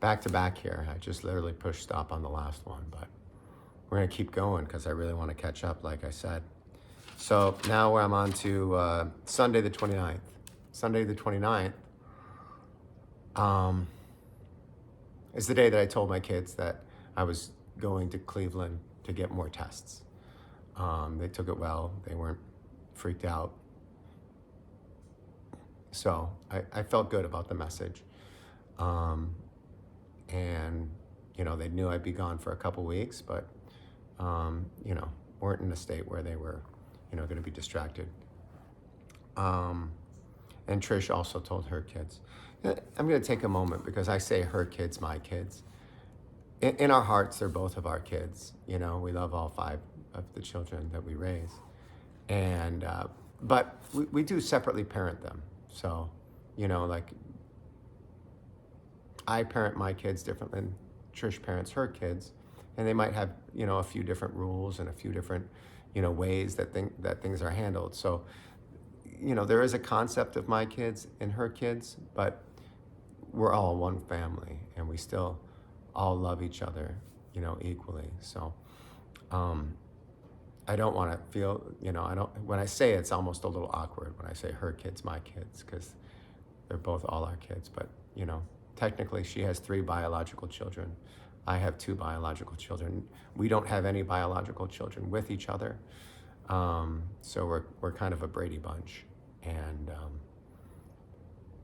back to back here. I just literally pushed stop on the last one, but we're going to keep going because I really want to catch up, like I said. So now I'm on to Sunday the 29th. Sunday the 29th is the day that I told my kids that I was going to Cleveland to get more tests. They took it well. They weren't freaked out. So I felt good about the message. And, you know, they knew I'd be gone for a couple weeks, but, you know, weren't in a state where they were, you know, going to be distracted. And Trish also told her kids. I'm going to take a moment because I say her kids, my kids. In our hearts, they're both of our kids. You know, we love all 5 of the children that we raise. And, but we do separately parent them. So, you know, like I parent my kids different than Trish parents her kids. And they might have, you know, a few different rules and a few different, you know, ways that things are handled. So, you know, there is a concept of my kids and her kids, but we're all one family and we still all love each other, you know, equally. So I don't want to feel, you know, when I say it's almost a little awkward when I say her kids, my kids, because they're both all our kids. But, you know, technically she has 3 biological children. I have 2 biological children. We don't have any biological children with each other. So we're kind of a Brady bunch. And,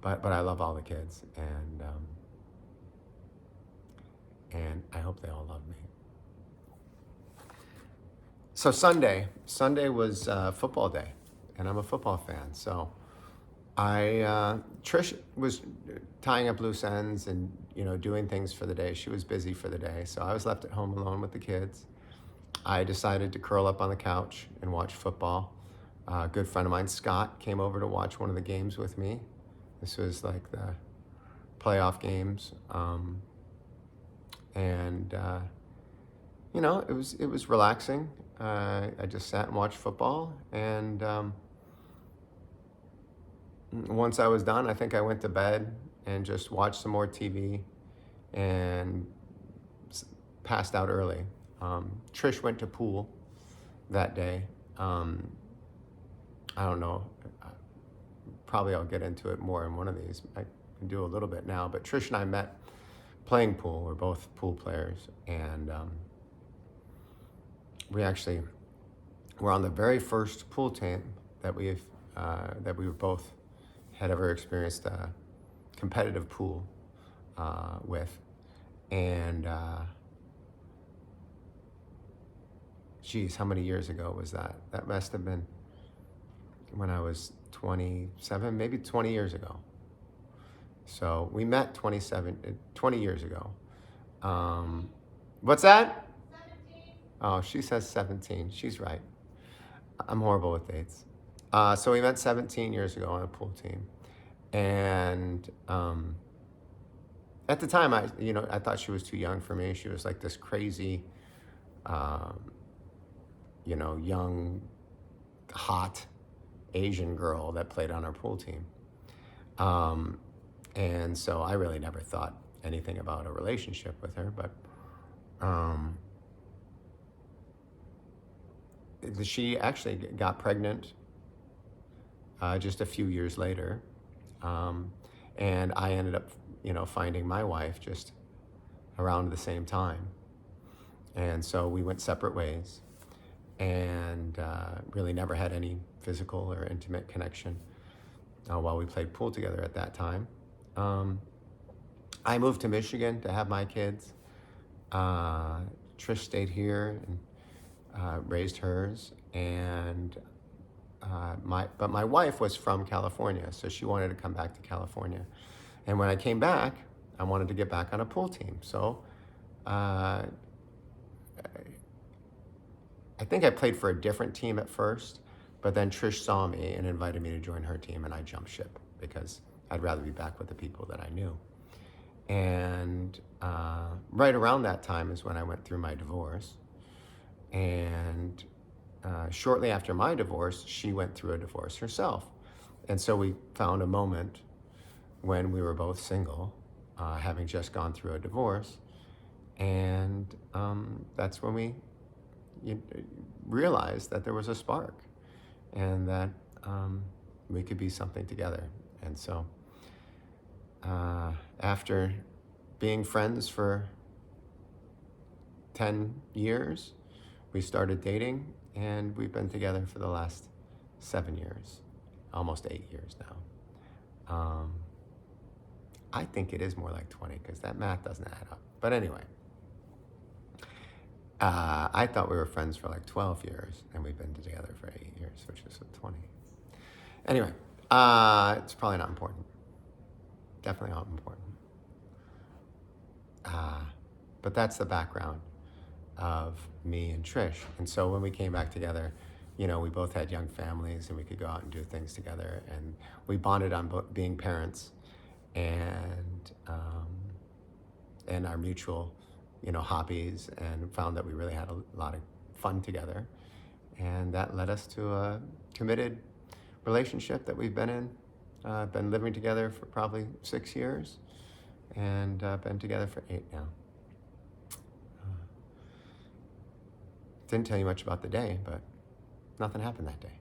but I love all the kids, and I hope they all love me. So Sunday was football day, and I'm a football fan. So Trish was tying up loose ends and, you know, doing things for the day. She was busy for the day. So I was left at home alone with the kids. I decided to curl up on the couch and watch football. A good friend of mine, Scott, came over to watch one of the games with me. This was like the playoff games. You know, it was relaxing. I just sat and watched football. And once I was done, I think I went to bed and just watched some more TV and passed out early. Trish went to pool that day. I don't know, probably I'll get into it more in one of these. I can do a little bit now, but Trish and I met playing pool. We're both pool players, and we actually were on the very first pool team that we both had ever experienced a competitive pool with. And geez, how many years ago was that? That must have been when I was 27, maybe 20 years ago. So we met 20 years ago. What's that? 17. Oh, she says 17. She's right. I'm horrible with dates. So we met 17 years ago on a pool team. And at the time, I thought she was too young for me. She was like this crazy, young, hot Asian girl that played on our pool team. And so I really never thought anything about a relationship with her, but she actually got pregnant just a few years later. And I ended up, finding my wife just around the same time. And so we went separate ways and really never had any physical or intimate connection while we played pool together at that time. I moved to Michigan to have my kids. Trish stayed here and raised hers. And but my wife was from California, so she wanted to come back to California. And when I came back, I wanted to get back on a pool team. So I think I played for a different team at first, but then Trish saw me and invited me to join her team, and I jumped ship because I'd rather be back with the people that I knew. And right around that time is when I went through my divorce. And shortly after my divorce, she went through a divorce herself. And so we found a moment when we were both single having just gone through a divorce. And that's when we realized that there was a spark and that we could be something together. And so after being friends for 10 years, we started dating, and we've been together for the last 7 years, almost 8 years now. I think it is more like 20 because that math doesn't add up. But anyway, I thought we were friends for like 12 years, and we've been together for 8 years, which is 20. Anyway, it's probably not important. Definitely not important. But that's the background of me and Trish. And so when we came back together, we both had young families, and we could go out and do things together. And we bonded on being parents and our mutual, hobbies, and found that we really had a lot of fun together. And that led us to a committed relationship that we've been in. Been living together for probably 6 years, and been together for 8 now. Didn't tell you much about the day, but nothing happened that day.